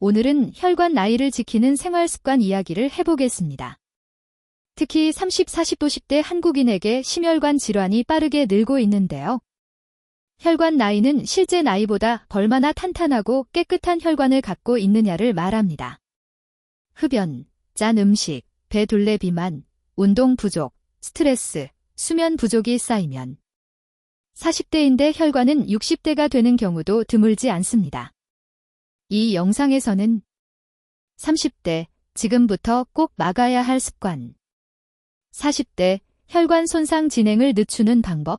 오늘은 혈관 나이를 지키는 생활습관 이야기를 해보겠습니다. 특히 30, 40, 50대 한국인에게 심혈관 질환이 빠르게 늘고 있는데요. 혈관 나이는 실제 나이보다 얼마나 탄탄하고 깨끗한 혈관을 갖고 있느냐를 말합니다. 흡연, 짠 음식, 배둘레 비만, 운동 부족, 스트레스, 수면 부족이 쌓이면 40대인데 혈관은 60대가 되는 경우도 드물지 않습니다. 이 영상에서는 30대, 지금부터 꼭 막아야 할 습관, 40대, 혈관 손상 진행을 늦추는 방법,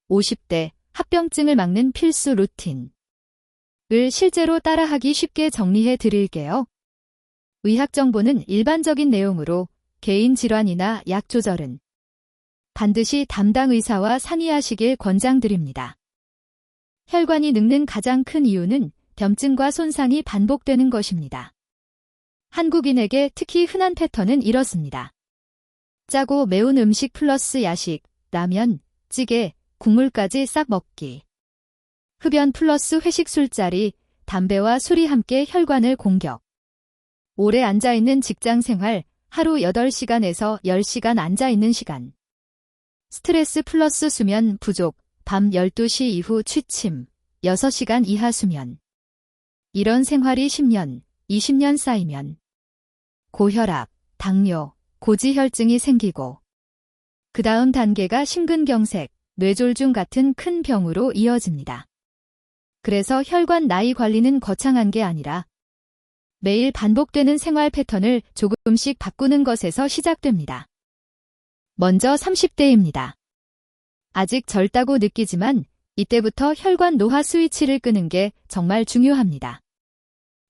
50대, 합병증을 막는 필수 루틴을 실제로 따라하기 쉽게 정리해 드릴게요. 의학 정보는 일반적인 내용으로 개인 질환이나 약 조절은 반드시 담당 의사와 상의하시길 권장드립니다. 혈관이 늙는 가장 큰 이유는 염증과 손상이 반복되는 것입니다. 한국인에게 특히 흔한 패턴은 이렇습니다. 짜고 매운 음식 플러스 야식, 라면, 찌개, 국물까지 싹 먹기. 흡연 플러스 회식 술자리, 담배와 술이 함께 혈관을 공격. 오래 앉아있는 직장 생활, 하루 8시간에서 10시간 앉아있는 시간. 스트레스 플러스 수면 부족, 밤 12시 이후 취침, 6시간 이하 수면. 이런 생활이 10년, 20년 쌓이면 고혈압, 당뇨, 고지혈증이 생기고 그 다음 단계가 심근경색, 뇌졸중 같은 큰 병으로 이어집니다. 그래서 혈관 나이 관리는 거창한 게 아니라 매일 반복되는 생활 패턴을 조금씩 바꾸는 것에서 시작됩니다. 먼저 30대입니다. 아직 젊다고 느끼지만 이때부터 혈관 노화 스위치를 끄는 게 정말 중요합니다.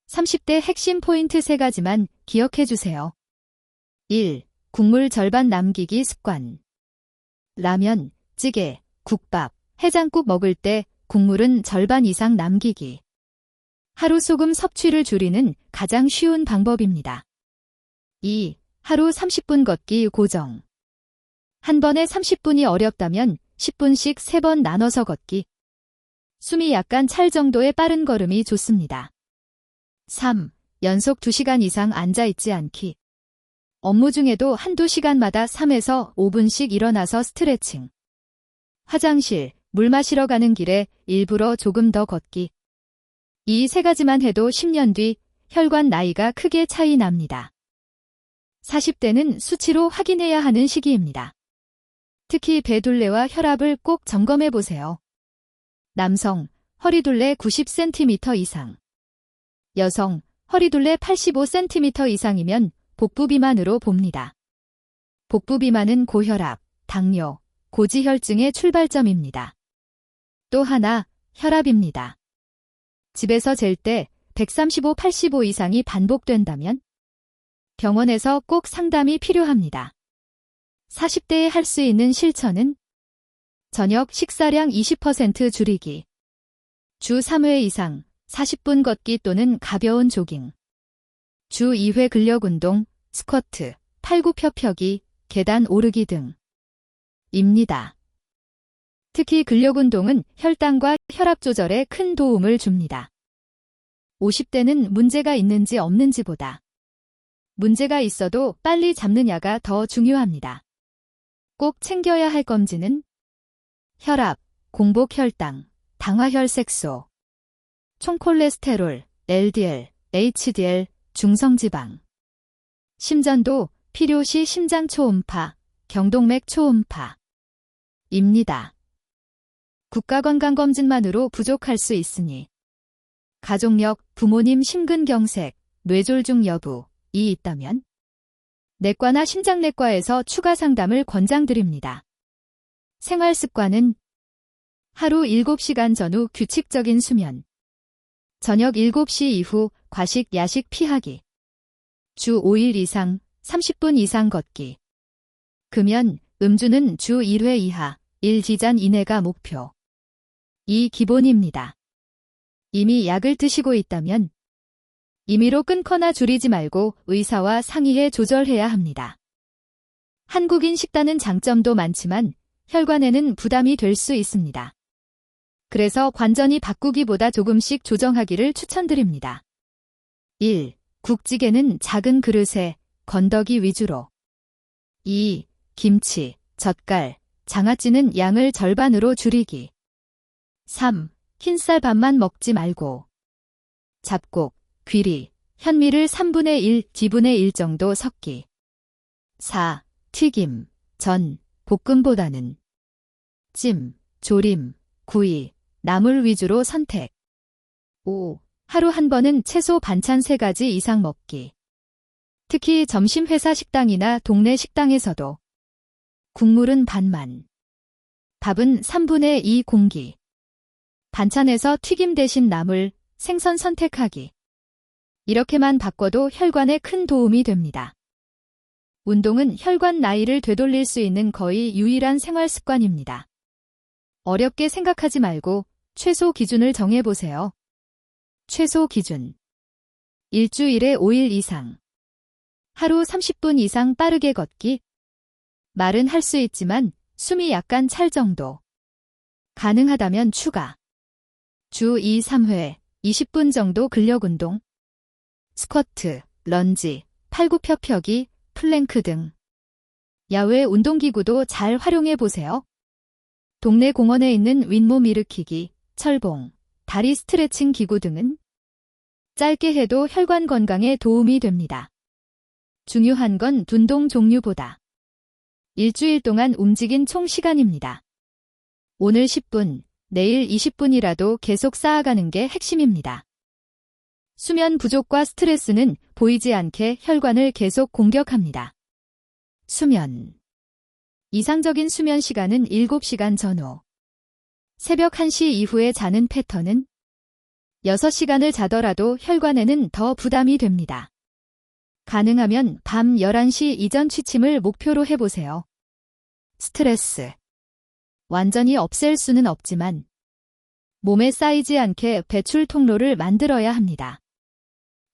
30대 핵심 포인트 3가지만 기억해 주세요. 1. 국물 절반 남기기 습관. 라면, 찌개, 국밥, 해장국 먹을 때 국물은 절반 이상 남기기. 하루 소금 섭취를 줄이는 가장 쉬운 방법입니다. 2. 하루 30분 걷기 고정. 한 번에 30분이 어렵다면 10분씩 3번 나눠서 걷기. 숨이 약간 찰 정도의 빠른 걸음이 좋습니다. 3. 연속 2시간 이상 앉아있지 않기. 업무 중에도 한두 시간마다 3에서 5분씩 일어나서 스트레칭. 화장실, 물 마시러 가는 길에 일부러 조금 더 걷기. 이 3가지만 해도 10년 뒤 혈관 나이가 크게 차이 납니다. 40대는 수치로 확인해야 하는 시기입니다. 특히 배둘레와 혈압을 꼭 점검해 보세요. 남성, 허리둘레 90cm 이상. 여성, 허리둘레 85cm 이상이면 복부 비만으로 봅니다. 복부 비만은 고혈압, 당뇨, 고지혈증의 출발점입니다. 또 하나, 혈압입니다. 집에서 잴 때 135, 85 이상이 반복된다면 병원에서 꼭 상담이 필요합니다. 40대에 할 수 있는 실천은 저녁 식사량 20% 줄이기. 주 3회 이상 40분 걷기 또는 가벼운 조깅. 주 2회 근력운동, 스쿼트, 팔굽혀펴기, 계단 오르기 등. 입니다. 특히 근력운동은 혈당과 혈압 조절에 큰 도움을 줍니다. 50대는 문제가 있는지 없는지보다 문제가 있어도 빨리 잡느냐가 더 중요합니다. 꼭 챙겨야 할 검진은 혈압, 공복혈당, 당화혈색소, 총콜레스테롤, LDL, HDL, 중성지방, 심전도, 필요시 심장 초음파, 경동맥 초음파. 입니다. 국가건강검진만으로 부족할 수 있으니 가족력, 부모님 심근경색, 뇌졸중 여부, 이 있다면 내과나 심장내과에서 추가 상담을 권장드립니다. 생활습관은 하루 7시간 전후 규칙적인 수면, 저녁 7시 이후 과식, 야식 피하기, 주 5일 이상 30분 이상 걷기, 금연, 음주는 주 1회 이하 1지잔 이내가 목표. 이 기본입니다. 이미 약을 드시고 있다면 임의로 끊거나 줄이지 말고 의사와 상의해 조절해야 합니다. 한국인 식단은 장점도 많지만 혈관에는 부담이 될 수 있습니다. 그래서 완전히 바꾸기보다 조금씩 조정하기를 추천드립니다. 1. 국찌개는 작은 그릇에 건더기 위주로. 2. 김치, 젓갈, 장아찌는 양을 절반으로 줄이기. 3. 흰쌀 밥만 먹지 말고. 잡곡, 귀리, 현미를 3분의 1, 2분의 1 정도 섞기. 4. 튀김, 전, 볶음보다는 찜, 조림, 구이, 나물 위주로 선택. 5. 하루 한 번은 채소 반찬 3가지 이상 먹기. 특히 점심 회사 식당이나 동네 식당에서도 국물은 반만, 밥은 3분의 2 공기. 반찬에서 튀김 대신 나물, 생선 선택하기. 이렇게만 바꿔도 혈관에 큰 도움이 됩니다. 운동은 혈관 나이를 되돌릴 수 있는 거의 유일한 생활 습관입니다. 어렵게 생각하지 말고 최소 기준을 정해보세요. 최소 기준. 일주일에 5일 이상. 하루 30분 이상 빠르게 걷기. 말은 할 수 있지만 숨이 약간 찰 정도. 가능하다면 추가. 주 2, 3회, 20분 정도 근력 운동. 스쿼트, 런지, 팔굽혀펴기, 플랭크 등. 야외 운동기구도 잘 활용해 보세요. 동네 공원에 있는 윗몸 일으키기, 철봉, 다리 스트레칭 기구 등은 짧게 해도 혈관 건강에 도움이 됩니다. 중요한 건 운동 종류보다 일주일 동안 움직인 총 시간입니다. 오늘 10분, 내일 20분이라도 계속 쌓아가는 게 핵심입니다. 수면 부족과 스트레스는 보이지 않게 혈관을 계속 공격합니다. 수면. 이상적인 수면 시간은 7시간 전후. 새벽 1시 이후에 자는 패턴은 6시간을 자더라도 혈관에는 더 부담이 됩니다. 가능하면 밤 11시 이전 취침을 목표로 해보세요. 스트레스. 완전히 없앨 수는 없지만 몸에 쌓이지 않게 배출 통로를 만들어야 합니다.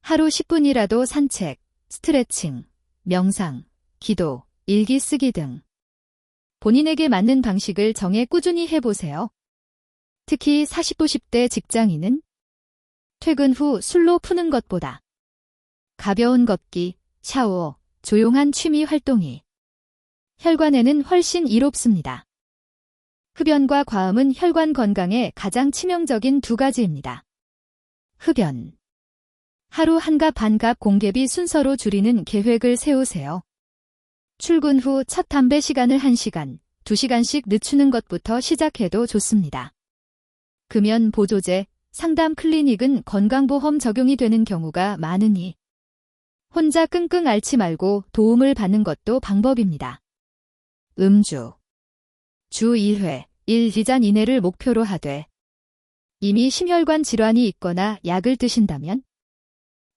하루 10분이라도 산책, 스트레칭, 명상, 기도, 일기 쓰기 등 본인에게 맞는 방식을 정해 꾸준히 해보세요. 특히 40, 50대 직장인은 퇴근 후 술로 푸는 것보다 가벼운 걷기, 샤워, 조용한 취미 활동이 혈관에는 훨씬 이롭습니다. 흡연과 과음은 혈관 건강에 가장 치명적인 2가지입니다. 흡연. 하루 1갑 반갑 공개비 순서로 줄이는 계획을 세우세요. 출근 후 첫 담배 시간을 1시간, 2시간씩 늦추는 것부터 시작해도 좋습니다. 금연 보조제, 상담 클리닉은 건강보험 적용이 되는 경우가 많으니 혼자 끙끙 앓지 말고 도움을 받는 것도 방법입니다. 음주. 주 1회, 1리잔 이내를 목표로 하되 이미 심혈관 질환이 있거나 약을 드신다면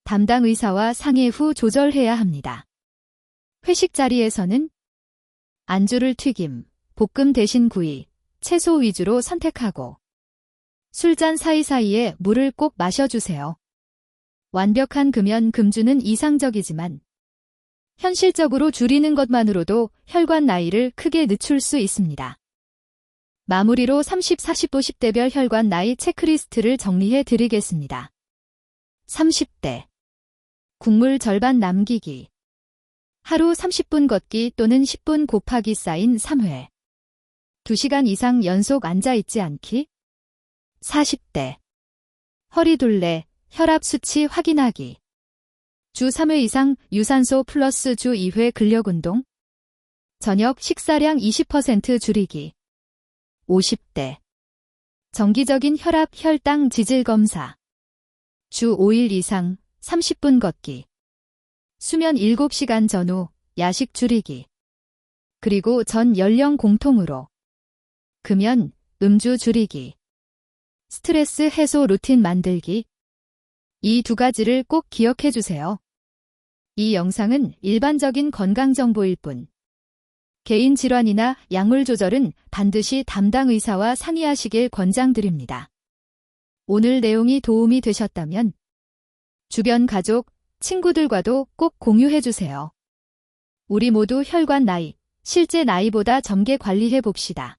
담당 의사와 상의 후 조절해야 합니다. 회식 자리에서는 안주를 튀김, 볶음 대신 구이, 채소 위주로 선택하고 술잔 사이사이에 물을 꼭 마셔주세요. 완벽한 금연 금주는 이상적이지만 현실적으로 줄이는 것만으로도 혈관 나이를 크게 늦출 수 있습니다. 마무리로 30, 40, 50대별 혈관 나이 체크리스트를 정리해 드리겠습니다. 30대. 국물 절반 남기기. 하루 30분 걷기 또는 10분 곱하기 쌓인 3회. 2시간 이상 연속 앉아있지 않기. 40대. 허리둘레, 혈압 수치 확인하기. 주 3회 이상 유산소 플러스 주 2회 근력운동. 저녁 식사량 20% 줄이기. 50대. 정기적인 혈압, 혈당, 지질 검사. 주 5일 이상 30분 걷기. 수면 7시간 전후 야식 줄이기. 그리고 전 연령 공통으로 금연, 음주 줄이기. 스트레스 해소 루틴 만들기. 이 2가지를 꼭 기억해 주세요. 이 영상은 일반적인 건강 정보일 뿐 개인 질환이나 약물 조절은 반드시 담당 의사와 상의하시길 권장드립니다. 오늘 내용이 도움이 되셨다면 주변 가족, 친구들과도 꼭 공유해 주세요. 우리 모두 혈관 나이, 실제 나이보다 젊게 관리해 봅시다.